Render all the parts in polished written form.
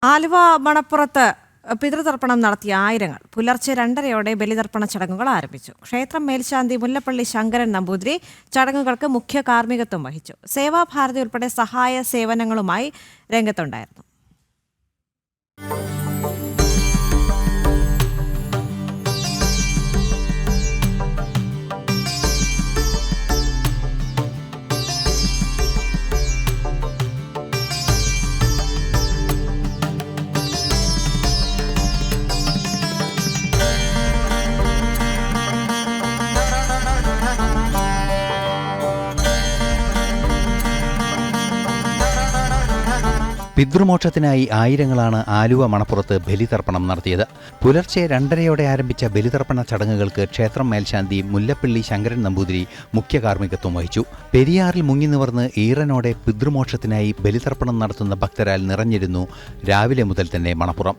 ആലുവ മണപ്പുറത്ത് പിതൃതർപ്പണം നടത്തിയ ആയിരങ്ങൾ പുലർച്ചെ 2:30 ബലിതർപ്പണ ചടങ്ങുകൾ ആരംഭിച്ചു. ക്ഷേത്രം മേൽശാന്തി മുല്ലപ്പള്ളി ശങ്കരൻ നമ്പൂതിരി ചടങ്ങുകൾക്ക് മുഖ്യ കാർമ്മികത്വം വഹിച്ചു. സേവാഭാരതി ഉൾപ്പെടെ സഹായ സേവനങ്ങളുമായി രംഗത്തുണ്ടായിരുന്നു. പിതൃമോക്ഷത്തിനായി ആയിരങ്ങളാണ് ആലുവ മണപ്പുറത്ത് ബലിതർപ്പണം നടത്തിയത്. പുലർച്ചെ 2:30 ആരംഭിച്ച ബലിതർപ്പണ ചടങ്ങുകൾക്ക് ക്ഷേത്രം മേൽശാന്തി മുല്ലപ്പള്ളി ശങ്കരൻ നമ്പൂതിരി മുഖ്യ കാർമ്മികത്വം വഹിച്ചു. പെരിയാറിൽ മുങ്ങിനിവർന്ന് ഈറനോടെ പിതൃമോക്ഷത്തിനായി ബലിതർപ്പണം നടത്തുന്ന ഭക്തരാൽ നിറഞ്ഞിരുന്നു രാവിലെ മുതൽ തന്നെ മണപ്പുറം.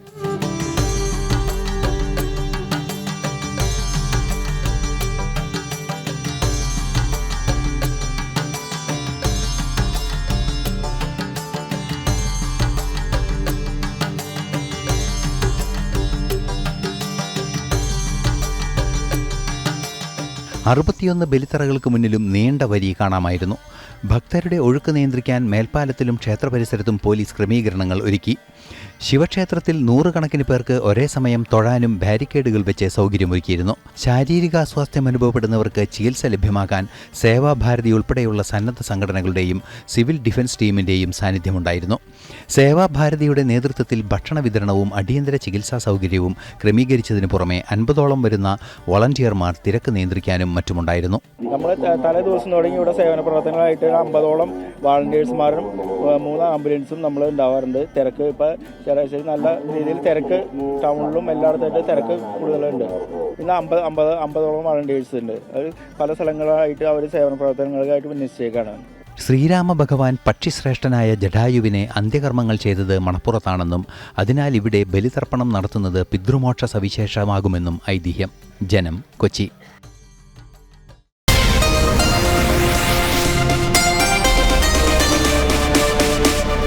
അറുപത്തിയൊന്ന് ബലിത്തറകൾക്ക് മുന്നിലും നീണ്ട വരി കാണാമായിരുന്നു. ഭക്തരുടെ ഒഴുക്ക് നിയന്ത്രിക്കാൻ മേൽപ്പാലത്തിലും ക്ഷേത്രപരിസരത്തും പോലീസ് ക്രമീകരണങ്ങൾ ഒരുക്കി. ശിവക്ഷേത്രത്തിൽ 100 കണക്കിന് പേർക്ക് ഒരേ സമയം തൊഴാനും ബാരിക്കേഡുകൾ വെച്ച് സൗകര്യമൊരുക്കിയിരുന്നു. ശാരീരിക അസ്വാസ്ഥ്യം അനുഭവപ്പെടുന്നവർക്ക് ചികിത്സ ലഭ്യമാക്കാൻ സേവാഭാരതി ഉൾപ്പെടെയുള്ള സന്നദ്ധ സംഘടനകളുടെയും സിവിൽ ഡിഫൻസ് ടീമിൻ്റെയും സാന്നിധ്യമുണ്ടായിരുന്നു. സേവാഭാരതിയുടെ നേതൃത്വത്തിൽ ഭക്ഷണ വിതരണവും അടിയന്തര ചികിത്സാ സൗകര്യവും ക്രമീകരിച്ചതിന് പുറമെ 50ഓളം വരുന്ന വോളണ്ടിയർമാർ തിരക്ക് നിയന്ത്രിക്കാനും മറ്റുമുണ്ടായിരുന്നു. നമ്മൾ തലേ ദിവസം തുടങ്ങി ഇവിടെ സേവന പ്രവർത്തനങ്ങളായിട്ട് 50ഓളം വാളണ്ടിയേഴ്സുമാരും 3 ആംബുലൻസും നമ്മൾ ഉണ്ടാവാറുണ്ട്. തിരക്ക് ഇപ്പോൾ ശരാശരി നല്ല രീതിയിൽ തിരക്ക് ടൗണിലും എല്ലായിടത്തായിട്ട് തിരക്ക് കൂടുതലുണ്ട്. ഇന്ന് 50ഓളം വാളണ്ടിയേഴ്സ് ഉണ്ട്. അത് പല സ്ഥലങ്ങളായിട്ട് അവർ സേവന പ്രവർത്തനങ്ങൾക്കായിട്ട് വിന്യസിച്ചേക്കാണ്. ശ്രീരാമ ഭഗവാൻ പക്ഷിശ്രേഷ്ഠനായ ജടായുവിനെ അന്ത്യകർമ്മങ്ങൾ ചെയ്തത് മണപ്പുറത്താണെന്നും അതിനാൽ ഇവിടെ ബലിതർപ്പണം നടത്തുന്നത് പിതൃമോക്ഷ സവിശേഷമാകുമെന്നും ഐതിഹ്യം. ജനം, കൊച്ചി.